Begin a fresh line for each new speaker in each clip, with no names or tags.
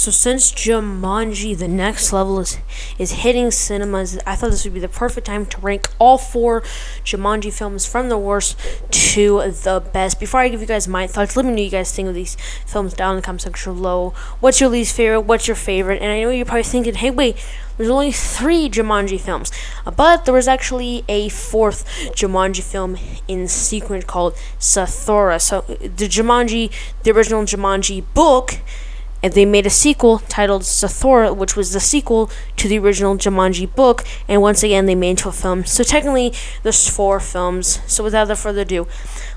So since Jumanji, the next level is hitting cinemas, I thought this would be the perfect time to rank all four Jumanji films from the worst to the best. Before I give you guys my thoughts, let me know what you guys think of these films down in the comment section below. What's your least favorite? What's your favorite? And I know you're probably thinking, hey, wait, there's only 3 Jumanji films. But there was actually a 4th Jumanji film in sequence called Zathura. So the original Jumanji book, and they made a sequel titled Zathura, which was the sequel to the original Jumanji book, and once again they made it into a film. So technically, there's 4 films. So without further ado,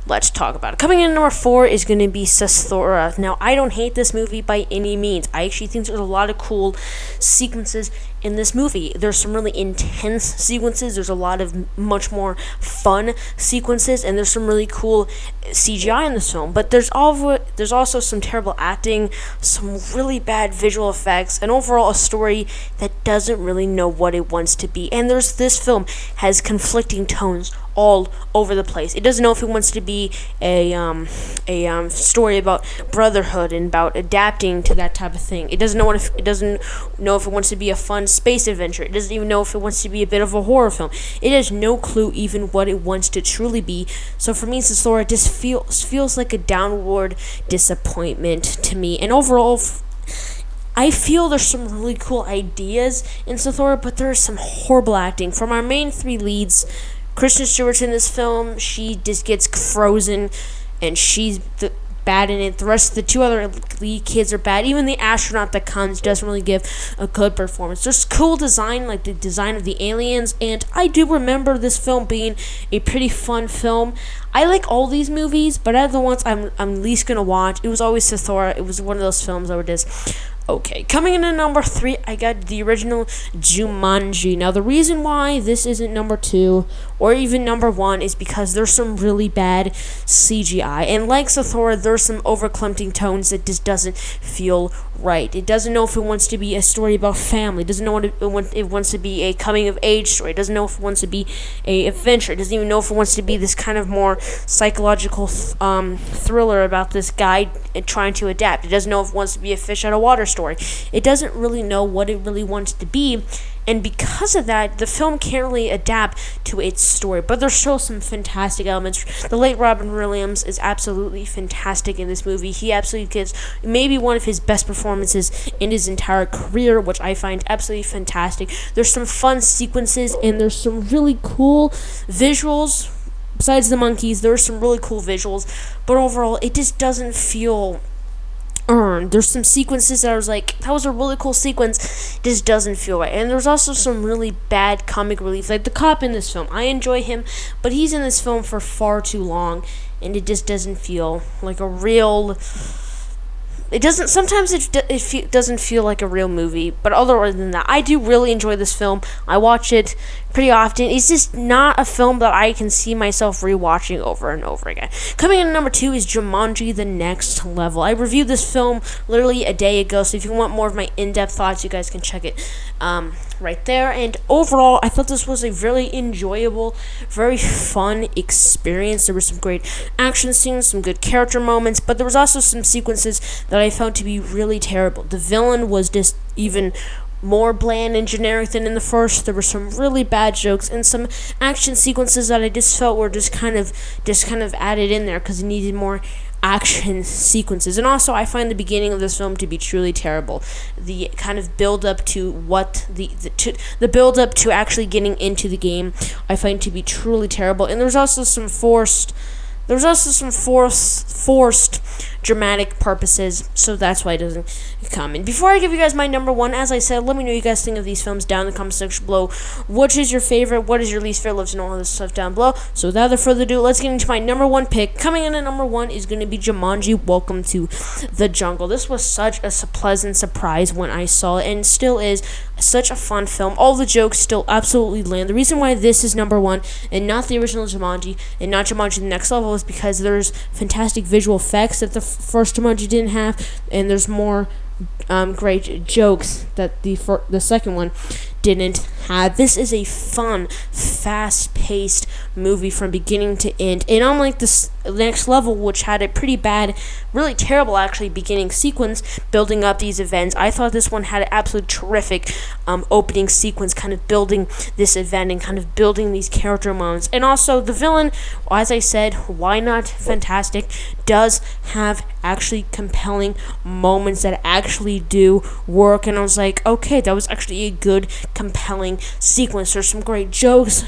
let's talk about it. Coming in at number 4 is going to be Zathura. Now, I don't hate this movie by any means. I actually think there's a lot of cool sequences in this movie. There's some really intense sequences. There's a lot of much more fun sequences, and there's some really cool CGI in this film. But there's also some terrible acting, some really bad visual effects, and overall a story that doesn't really know what it wants to be. And this film has conflicting tones all over the place. It doesn't know if it wants to be a story about brotherhood and about adapting to that type of thing. It doesn't know if it wants to be a fun space adventure. It doesn't even know if it wants to be a bit of a horror film. It has no clue even what it wants to truly be. So for me, Zathura just feels like a downward disappointment to me. And overall, I feel there's some really cool ideas in Zathura, but there's some horrible acting. From our main 3 leads, Kristen Stewart's in this film. She just gets frozen, and she's bad in it. The rest of the 2 other lead kids are bad. Even the astronaut that comes doesn't really give a good performance. There's cool design, like the design of the aliens, and I do remember this film being a pretty fun film. I like all these movies, but out of the ones I'm least gonna watch, it was always Zathura. It was one of those films that were just okay. Coming in at number 3, I got the original Jumanji. Now, the reason why this isn't number 2 or even number 1 is because there's some really bad CGI. And like Zathura, there's some overclumping tones that just doesn't feel right. It doesn't know if it wants to be a story about family. It doesn't know if it wants to be a coming-of-age story. It doesn't know if it wants to be a adventure. It doesn't even know if it wants to be this kind of more psychological thriller about this guy trying to adapt. It doesn't know if it wants to be a fish out of water story. It doesn't really know what it really wants to be, and because of that, the film can't really adapt to its story. But there's still some fantastic elements. The late Robin Williams is absolutely fantastic in this movie. He absolutely gives maybe one of his best performances in his entire career, which I find absolutely fantastic. There's some fun sequences, and there's some really cool visuals. Besides the monkeys, there's some really cool visuals, but overall, it just doesn't feel earned. There's some sequences that I was like, that was a really cool sequence, just doesn't feel right. And there's also some really bad comic relief, like the cop in this film. I enjoy him, but he's in this film for far too long, and it just doesn't feel like a real. It doesn't. Sometimes it doesn't feel like a real movie, but other than that, I do really enjoy this film. I watch it pretty often. It's just not a film that I can see myself rewatching over and over again. Coming in at number 2 is Jumanji: The Next Level. I reviewed this film literally a day ago, so if you want more of my in-depth thoughts, you guys can check it right there. And overall, I thought this was a very enjoyable, very fun experience. There were some great action scenes, some good character moments, but there was also some sequences that I found to be really terrible. The villain was just even more bland and generic than in the first. There were some really bad jokes and some action sequences that I just felt were just kind of added in there because it needed more action sequences. And also, I find the beginning of this film to be truly terrible. The kind of build up to the build up to actually getting into the game, I find to be truly terrible. And there's also some forced dramatic purposes, so that's why it doesn't come. And before I give you guys my number 1, as I said, let me know what you guys think of these films down in the comment section below. Which is your favorite? What is your least favorite? Let us know all this stuff down below. So without further ado, let's get into my number 1 pick. Coming in at number 1 is going to be Jumanji: Welcome to the Jungle. This was such a pleasant surprise when I saw it, and still is such a fun film. All the jokes still absolutely land. The reason why this is number 1 and not the original Jumanji and not Jumanji: The Next Level is because there's fantastic visual effects that the first Jumanji didn't have, and there's more great jokes that the second one didn't have. This is a fun, fast-paced movie from beginning to end. And unlike this Next Level, which had a pretty bad, really terrible actually, beginning sequence building up these events, I thought this one had an absolute terrific opening sequence, kind of building this event and kind of building these character moments. And also the villain, as I said, why not fantastic, does have actually compelling moments that actually do work. And I was like, okay, that was actually a good, compelling sequence. There's some great jokes.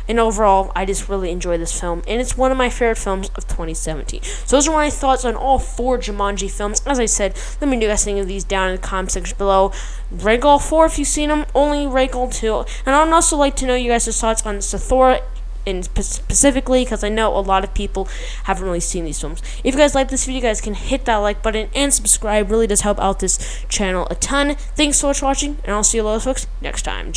And overall, I just really enjoy this film, and it's one of my favorite films of 2017. So those are my thoughts on all 4 Jumanji films. As I said, let me know you guys think of these down in the comment section below. Rank all 4 if you've seen them, only rank all 2. And I'd also like to know you guys' thoughts on Zathura, and specifically because I know a lot of people haven't really seen these films. If you guys like this video, you guys can hit that like button and subscribe. Really does help out this channel a ton. Thanks so much for watching, and I'll see you later, folks, next time.